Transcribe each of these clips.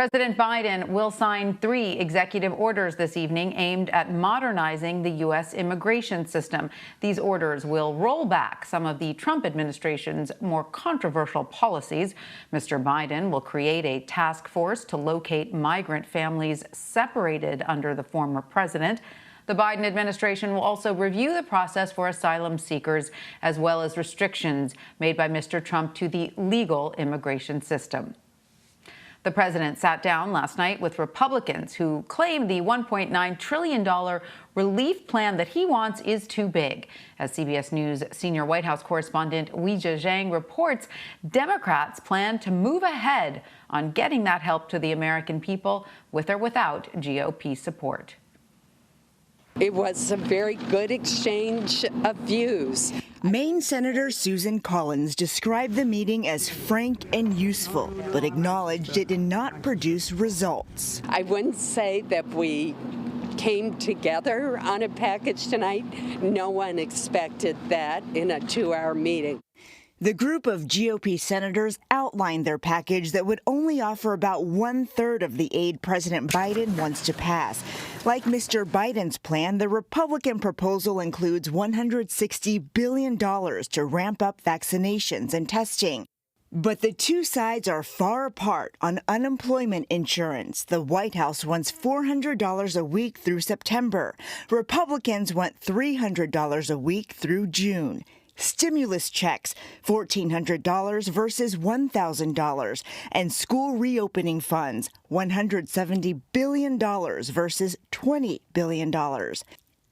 President Biden will sign 3 executive orders this evening aimed at modernizing the U.S. immigration system. These orders will roll back some of the Trump administration's more controversial policies. Mr. Biden will create a task force to locate migrant families separated under the former president. The Biden administration will also review the process for asylum seekers, as well as restrictions made by Mr. Trump to the legal immigration system. The president sat down last night with Republicans who claim the $1.9 trillion relief plan that he wants is too big. As CBS News senior White House correspondent Weijia Jiang reports, Democrats plan to move ahead on getting that help to the American people with or without GOP support. It was a very good exchange of views. Maine Senator Susan Collins described the meeting as frank and useful, but acknowledged it did not produce results. I wouldn't say that we came together on a package tonight. No one expected that in a 2-hour meeting. The group of GOP senators outlined their package that would only offer about 1/3 of the aid President Biden wants to pass. Like Mr. Biden's plan, the Republican proposal includes $160 billion to ramp up vaccinations and testing. But the two sides are far apart on unemployment insurance. The White House wants $400 a week through September. Republicans want $300 a week through June. Stimulus checks, $1,400 versus $1,000, and school reopening funds, $170 billion versus $20 billion.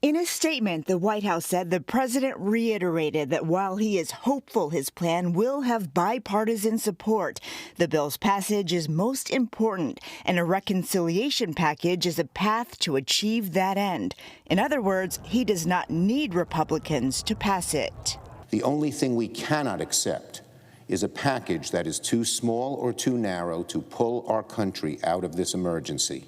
In a statement, the White House said the president reiterated that while he is hopeful his plan will have bipartisan support, the bill's passage is most important, and a reconciliation package is a path to achieve that end. In other words, he does not need Republicans to pass it. The only thing we cannot accept is a package that is too small or too narrow to pull our country out of this emergency.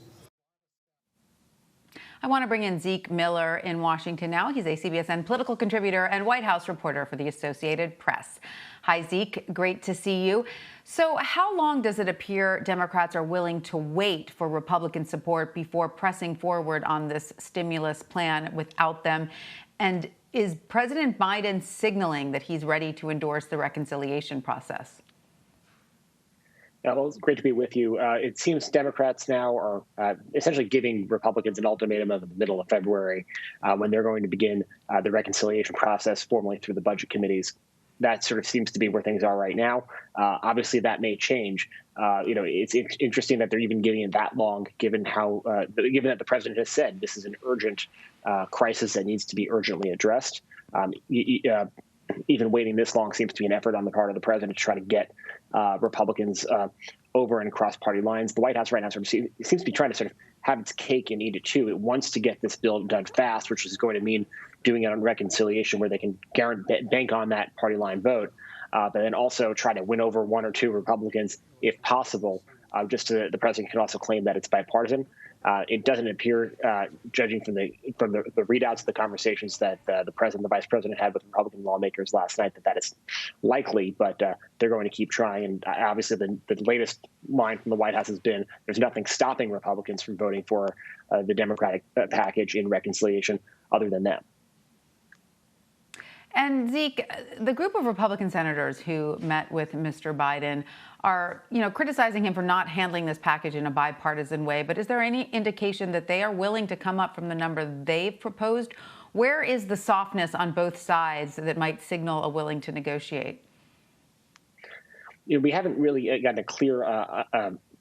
I want to bring in Zeke Miller in Washington now. He's a CBSN political contributor and White House reporter for the Associated Press. Hi, Zeke. Great to see you. So how long does it appear Democrats are willing to wait for Republican support before pressing forward on this stimulus plan without them? And is President Biden signaling that he's ready to endorse the reconciliation process? Yeah, well, it's great to be with you. It seems Democrats now are essentially giving Republicans an ultimatum of the middle of February when they're going to begin the reconciliation process formally through the budget committees. That sort of seems to be where things are right now. Obviously, that may change. It's interesting that they're even giving it that long, given that the president has said this is an urgent crisis that needs to be urgently addressed. Even waiting this long seems to be an effort on the part of the president to try to get Republicans over and across party lines. The White House right now sort of seems to be trying to sort of have its cake and eat it too. It wants to get this bill done fast, which is going to mean doing it on reconciliation where they can bank on that party line vote, but then also try to win over 1 or 2 Republicans if possible. The president can also claim that it's bipartisan. It doesn't appear, judging from the readouts of the conversations that the president, the vice president had with Republican lawmakers last night, that is likely. But they're going to keep trying. And obviously, the latest line from the White House has been there's nothing stopping Republicans from voting for the Democratic package in reconciliation other than them. And Zeke, the group of Republican senators who met with Mr. Biden are, criticizing him for not handling this package in a bipartisan way. But is there any indication that they are willing to come up from the number they've proposed? Where is the softness on both sides that might signal a willing to negotiate? We haven't really gotten a clear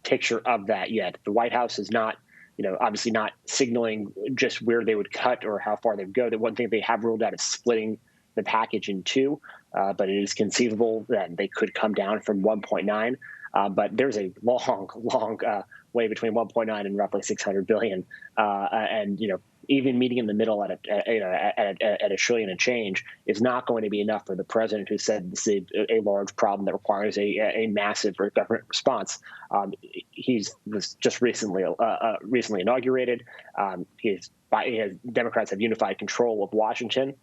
picture of that yet. The White House is not, obviously not signaling just where they would cut or how far they'd go. The one thing they have ruled out is splitting the package in 2, but it is conceivable that they could come down from 1.9. But there's a long way between 1.9 and roughly 600 billion. And even meeting in the middle at a trillion and change is not going to be enough for the president, who said this is a large problem that requires a massive government response. He was just recently inaugurated. Democrats have unified control of Washington.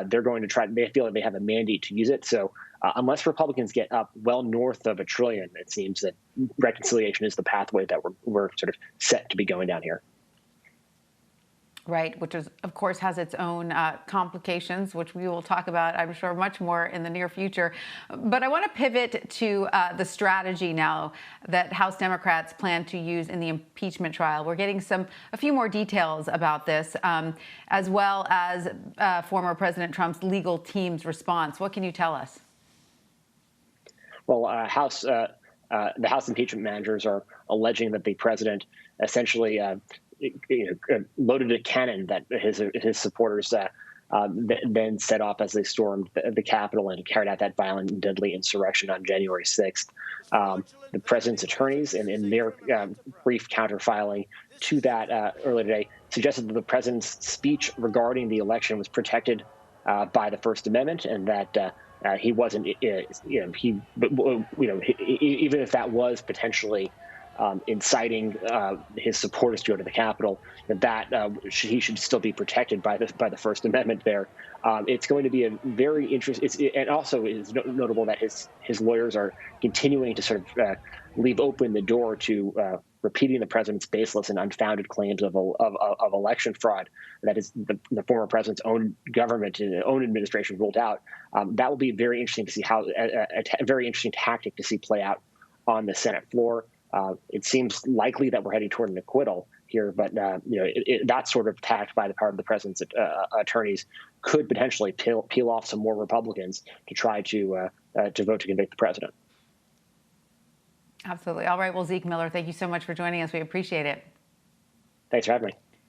They're going to try. They feel like they have a mandate to use it. So unless Republicans get up well north of $1 trillion, it seems that reconciliation is the pathway that we're sort of set to be going down here. Right, which is, of course, has its own complications, which we will talk about, I'm sure, much more in the near future. But I want to pivot to the strategy now that House Democrats plan to use in the impeachment trial. We're getting a few more details about this, as well as former President Trump's legal team's response. What can you tell us? Well, the House impeachment managers are alleging that the president essentially loaded a cannon that his supporters then set off as they stormed the Capitol and carried out that violent and deadly insurrection on January 6th. The president's attorneys, in their brief counterfiling to that earlier today, suggested that the president's speech regarding the election was protected by the First Amendment, and that he wasn't, even if that was potentially inciting his supporters to go to the Capitol, he should still be protected by the First Amendment. There, it's going to be a very interesting. And also, it's notable that his lawyers are continuing to sort of leave open the door to repeating the president's baseless and unfounded claims of election fraud that is the former president's own government and own administration ruled out. That will be very interesting to see how a very interesting tactic to see play out on the Senate floor. It seems likely that we're heading toward an acquittal here, but that sort of tact by the part of the president's attorneys could potentially peel off some more Republicans to try to vote to convict the president. Absolutely. All right. Well, Zeke Miller, thank you so much for joining us. We appreciate it. Thanks for having me.